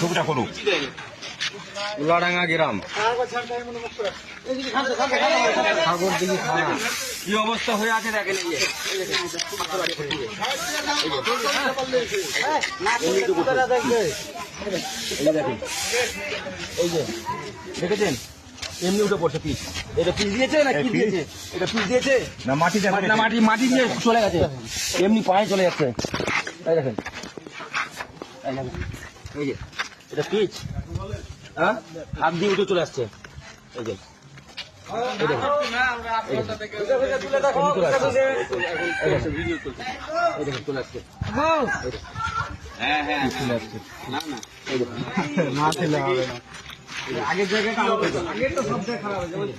ছবিটা করুক উলাডাঙ্গা গ্রাম কি অবস্থা হয়ে আছে দেখেন এই যে দেখেছেন এমনি উঠে পড়ছে পিচ। এটা পিচ দিয়েছে না কি দিয়েছে? এটা পিচ দিয়েছে না মাটি না মাটি দিয়ে চলে গেছে, এমনি পায়ে চলে যাচ্ছে। তাই দেখেন এই যে এটা পিচ, হ্যাঁ হাত দিয়ে উঠে চলে আসছে। এই যে চলে আসছে আগের জায়গাটা আগের তো সব খারাপ হয়েছে।